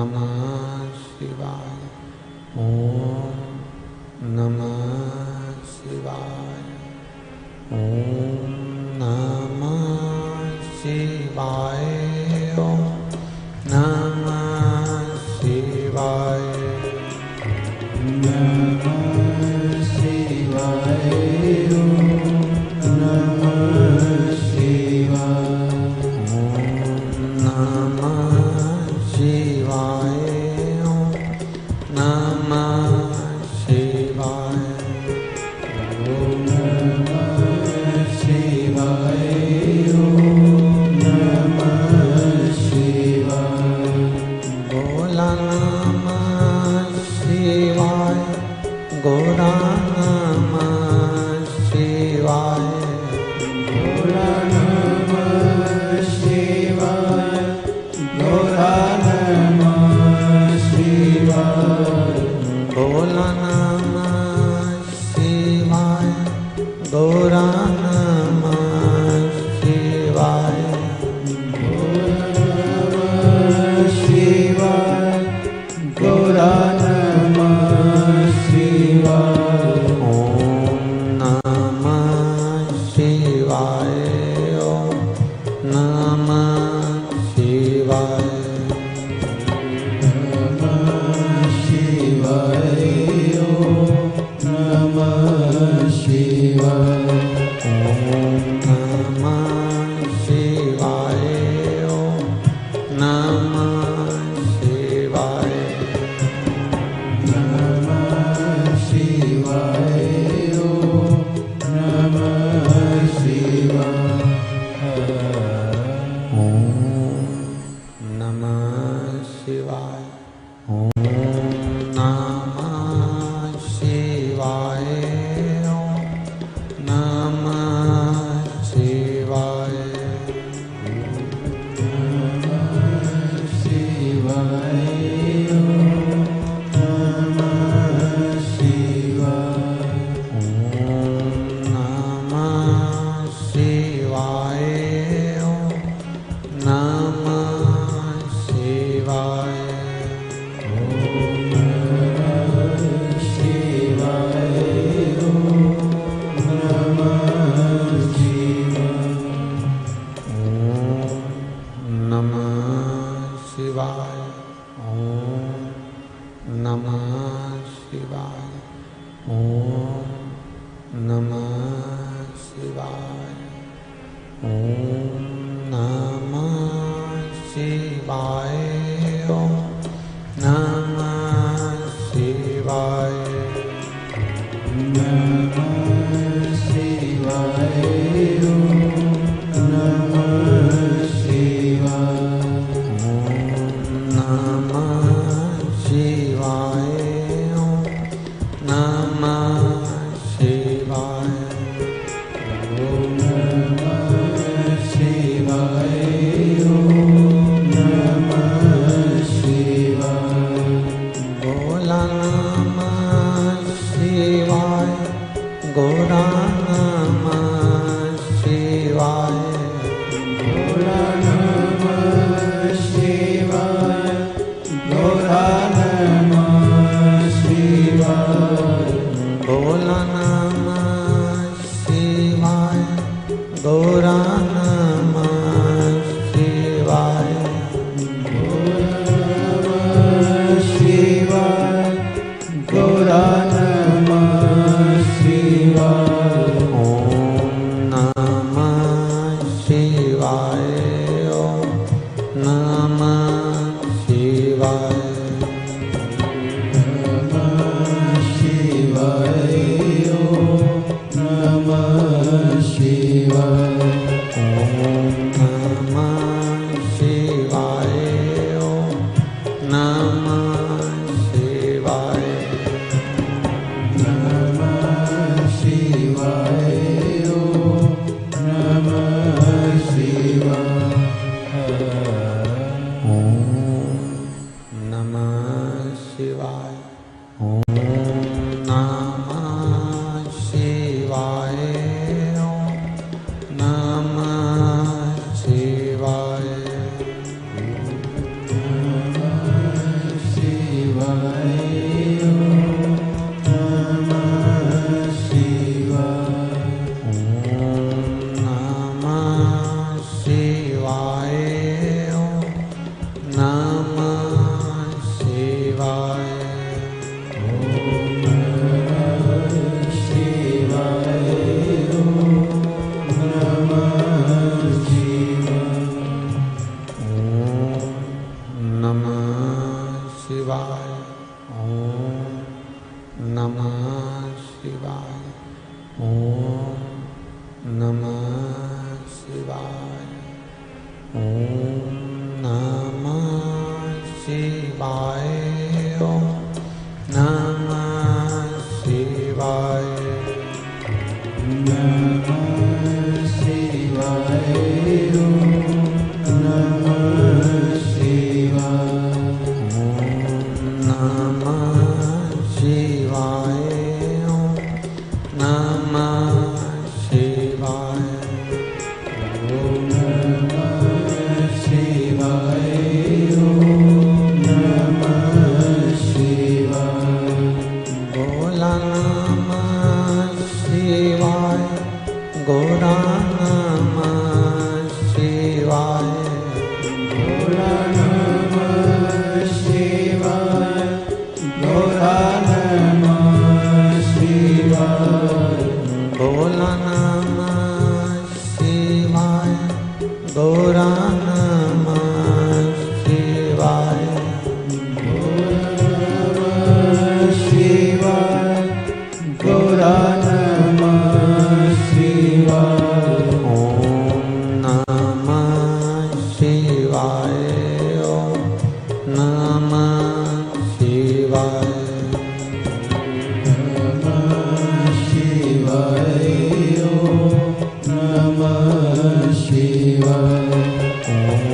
नमः शिवाय। ओम नमः शिवाय। ओम नमः शिवाय। ओम नमः शिवाय। नमः शिवाय। શિવાય ઓમ નમઃ શિવાય નમઃ શિવાય ઓમ નમઃ શિવાય નમઃ શિવાય ઓમ નમઃ શિવાય ઓમ નમઃ શિવાય ઓમ નમઃ શિવાય બોલા નમઃ શિવાય ગોરા નમઃ શિવાય ગોરા નમઃ શિવાય ગોરા નમઃ શિવાય બોલા નમઃ શિવાય ગોરા નમઃ શિવાય શિવાય ગોરા નમઃ શિવાય ઓમ નમઃ શિવાય ઓમ નમઃ શિવાય નમઃ શિવાય ઓમ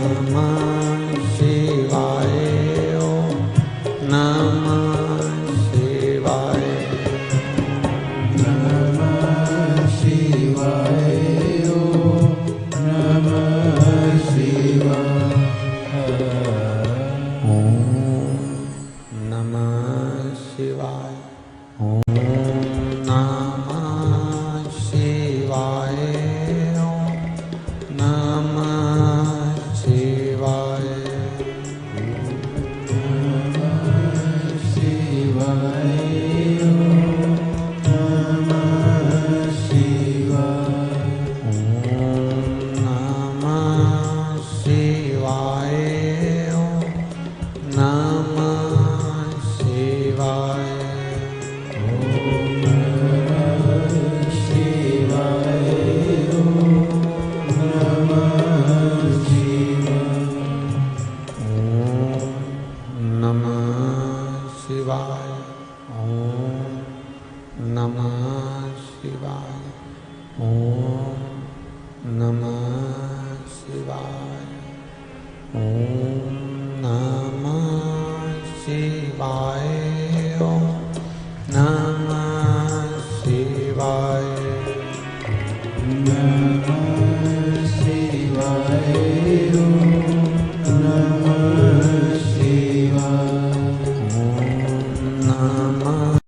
નમઃ શિવાય ઓમ નમઃ શિવાય ઓમ નમઃ શિવાય નમઃ શિવાય ઓમ નમઃ શિવાય ઓમ નમઃ શિવાય ઓમ નમઃ શિવાય ઓમ નમઃ શિવાય શિવાય ઓમ નમઃ શિવાય ઓમ નમઃ શિવાય ઓમ નમઃ શિવાય ઓમ નમઃ શિવાય